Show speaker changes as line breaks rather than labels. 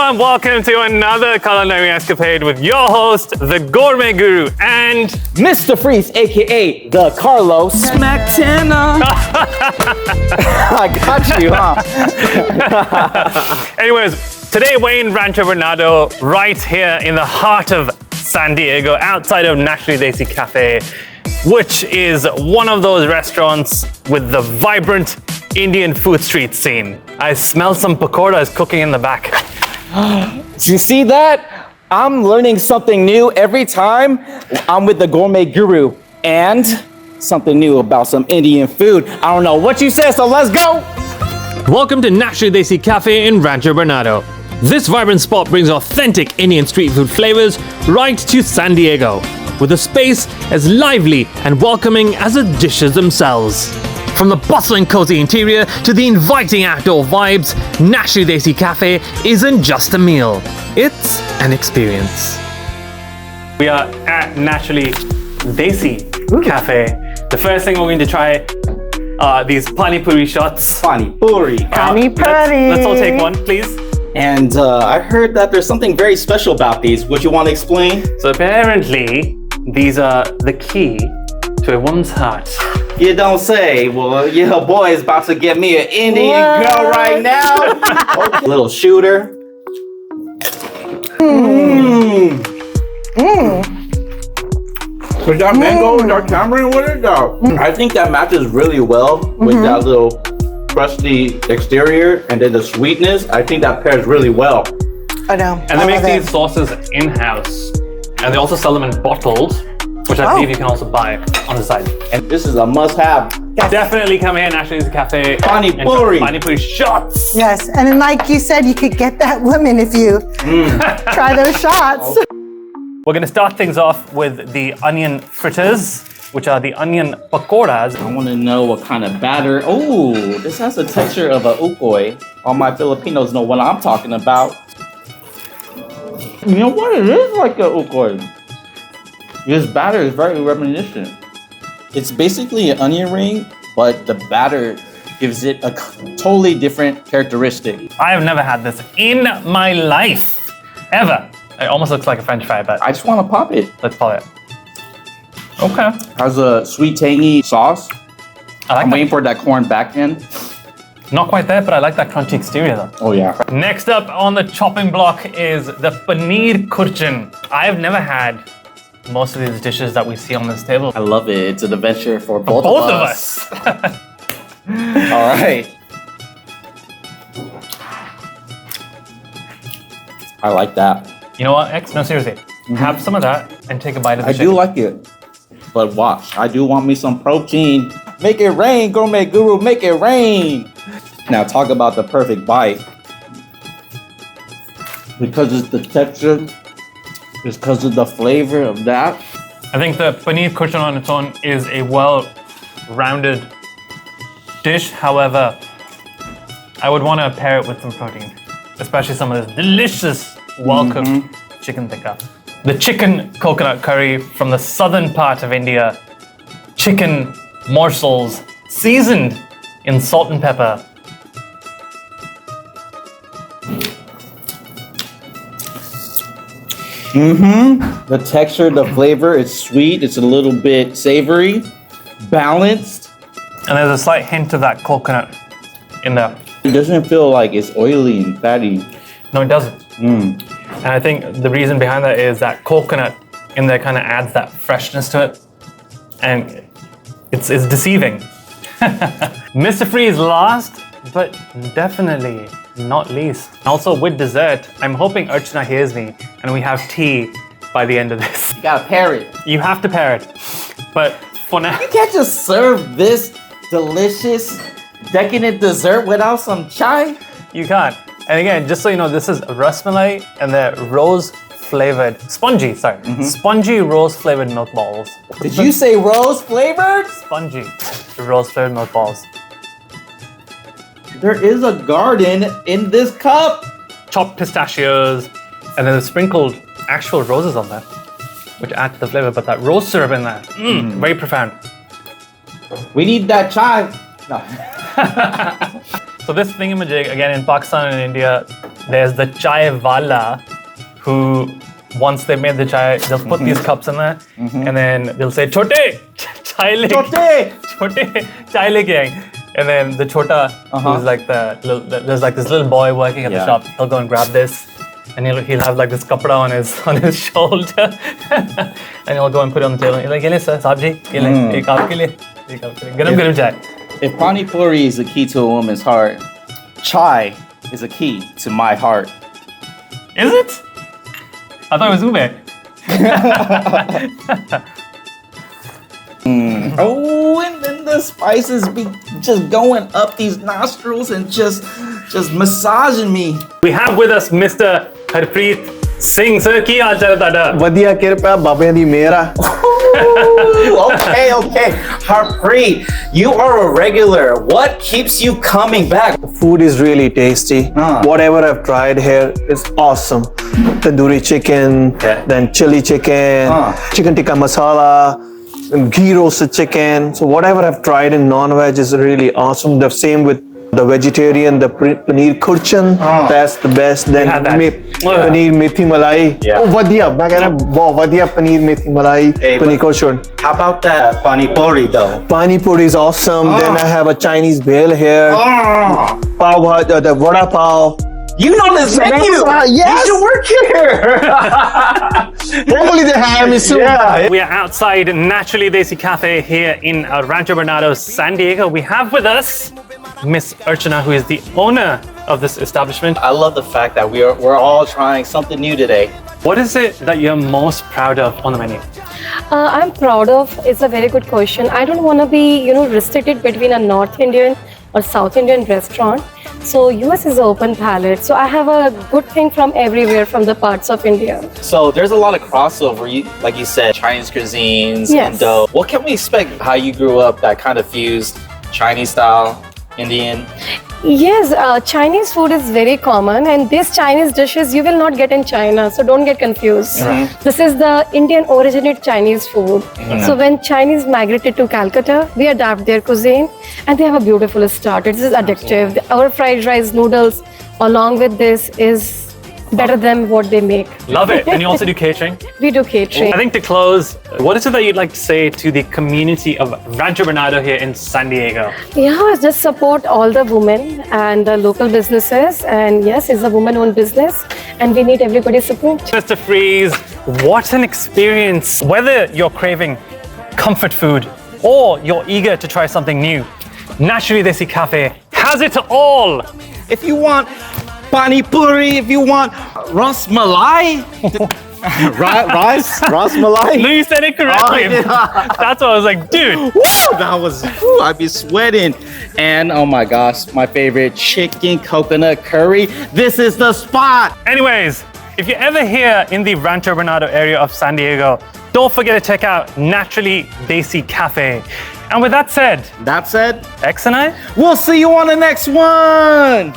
everyone, welcome to another culinary escapade with your host, the Gourmet Guru, and
Mr. Freeze, aka the Carlos McTenna. I got you, huh?
Anyways, today we're in Rancho Bernardo, right here in the heart of San Diego, outside of Naturally Desi Café, which is one of those restaurants with the vibrant Indian food street scene. I smell some pakoras cooking in the back.
Do you see that? I'm learning something new every time I'm with the Gourmet Guru, and something new about some Indian food. I don't know what you said, so let's go.
Welcome to Naturally Desi Café in Rancho Bernardo. This vibrant spot brings authentic Indian street food flavors right to San Diego, with a space as lively and welcoming as the dishes themselves. From the bustling cozy interior to the inviting outdoor vibes, Naturally Desi Café isn't just a meal, it's an experience. We are at Naturally Desi Café. The first thing we're going to try are these pani puri shots.
Pani puri.
Let's all take one, please.
And I heard that there's something very special about these. Would you want to explain?
So apparently, these are the key to a woman's heart.
You don't say. Well, your boy is about to get me an Indian girl right now. Okay. Little shooter. With that mango and that tamarind with it, though. I think that matches really well with that little crusty exterior and then the sweetness. I think that pairs really well.
I know.
And they make these sauces in-house. And they also sell them in bottles, which I believe you can also buy on the side.
And this is a must-have.
Yes.
Definitely come here, Naturally Desi Café.
Pani puri.
Pani puri shots.
Yes, and then like you said, you could get that woman if you try those shots.
We're gonna start things off with the onion fritters, which are the onion pakoras.
I want to know what kind of batter. Oh, this has the texture of a ukoy. All my Filipinos know what I'm talking about. You know what? It is like a ukoy. This batter is very reminiscent. It's basically an onion ring, but the batter gives it a totally different characteristic.
I have never had this in my life, ever. It almost looks like a French fry, but
I just want to pop it.
let's pop it. Okay.
Has a sweet, tangy sauce. I'm waiting
that.
for that corn back end.
Not quite there, but I like that crunchy exterior though.
Oh yeah.
Next up on the chopping block is the paneer kurchan. I have never had most of these dishes that we see on this table.
I love it. It's an adventure for both
Both
of
of
us.
us.
All right. I like that.
You know what, X? No, seriously. Have some of that and take a bite of the
I
chicken.
do like it. But watch, I do want me some protein. Make it rain, Gourmet Guru, make it rain. Now talk about the perfect bite. Because it's the texture, it's because of the flavor of that.
I think the paneer kurchan on its own is a well-rounded dish. However, I would want to pair it with some protein, especially some of this delicious, well-cooked chicken tikka. The chicken coconut curry from the southern part of India. Chicken morsels seasoned in salt and pepper.
The texture, the flavor, it's sweet, it's a little bit savory, balanced.
And there's a slight hint of that coconut in there.
It doesn't feel like it's oily and fatty.
No, it doesn't. And I think the reason behind that is that coconut in there kind of adds that freshness to it. And it's deceiving. Mr. Freeze last, but definitely not least. Also with dessert, I'm hoping Archana hears me and we have tea by the end of this.
You gotta pair it.
You have to pair it. But for now,
You can't just serve this delicious, decadent dessert without some chai.
you can't. And again, just so you know, this is rasmalai and they're rose-flavored, spongy rose-flavored milk balls.
Did you say rose flavored?
Spongy rose-flavored milk balls.
There is a garden in this cup.
Chopped pistachios, and then sprinkled actual roses on that, which add to the flavor, but that rose syrup in there, very profound.
We need that chai. No.
So this thingamajig, again in Pakistan and India, there's the chai wala who, once they made the chai, they'll put these cups in there and then they'll say, Chote, chai le chai leke aayenge. And then the chota, who's like there's like this little boy working at the shop, he'll go and grab this and he'll have like this kapda on his shoulder and he'll go and put it on the table. He's like, "Ye sir, saab ji, ye le, ek aapke liye, ek aapke liye. Garam chai."
If pani puri is the key to a woman's heart, chai is a key to my heart.
Is it? I thought it was ube.
Oh, and then the spices be just going up these nostrils and just massaging me.
We have with us Mr. Harpreet Singh. Sir, ki haal chal hai tada?
ਵਧੀਆ ਕਿਰਪਾ ਬਾਬਿਆਂ ਦੀ ਮਿਹਰ ਆ
Okay. Harpreet, you are a regular. What keeps you coming back?
Food is really tasty. Whatever I've tried here is awesome. Tandoori chicken, then chili chicken, chicken tikka masala, ghee roasted chicken. So whatever I've tried in non-veg is really awesome. The same with the vegetarian, the paneer kurchan, that's the best. Then paneer methi malai. Oh, vadiya. मैं कह रहा हूँ बहुत वधिया paneer methi malai, paneer kurchan.
How about that pani puri though?
Pani puri is awesome. Then I have a Chinese bhel here. Pav bhaji, the vada pav.
You know this menu.
Yes.
You should work here.
Hopefully they hire me soon.
Yeah.
We are outside Naturally Desi Café here in Rancho Bernardo, San Diego. We have with us Miss Archana, who is the owner of this establishment.
I love the fact that we're all trying something new today.
What is it that you're most proud of on the menu?
I'm proud of, it's a very good question. I don't want to be, restricted between a North Indian or South Indian restaurant. So US is an open palette. So I have a good thing from everywhere, from the parts of India.
So there's a lot of crossover, like you said, Chinese cuisines,
Yes.
Indo. What can we expect? How you grew up, that kind of fused Chinese style, Indian?
Yes, Chinese food is very common, and these Chinese dishes you will not get in China, so don't get confused. This is the Indian originated Chinese food. So when Chinese migrated to Calcutta, we adapt their cuisine, and they have a beautiful starter. This is addictive. Our fried rice noodles, along with this, is better than what they make.
Love it. And you also do catering?
We do catering.
I think to close, what is it that you'd like to say to the community of Rancho Bernardo here in San Diego?
Yeah, just support all the women and the local businesses. And yes, it's a woman-owned business, and we need everybody's support.
Mr. Freeze, what an experience. Whether you're craving comfort food or you're eager to try something new, Naturally Desi Café has it all.
If you want pani puri, if you want ras malai, ras malai.
No, you said it correctly. That's what I was like, dude.
That was, I'd be sweating. And oh my gosh, my favorite, chicken coconut curry. This is the spot.
Anyways, if you're ever here in the Rancho Bernardo area of San Diego, don't forget to check out Naturally Desi Café. And with that said,
That said,
X and I,
we'll see you on the next one.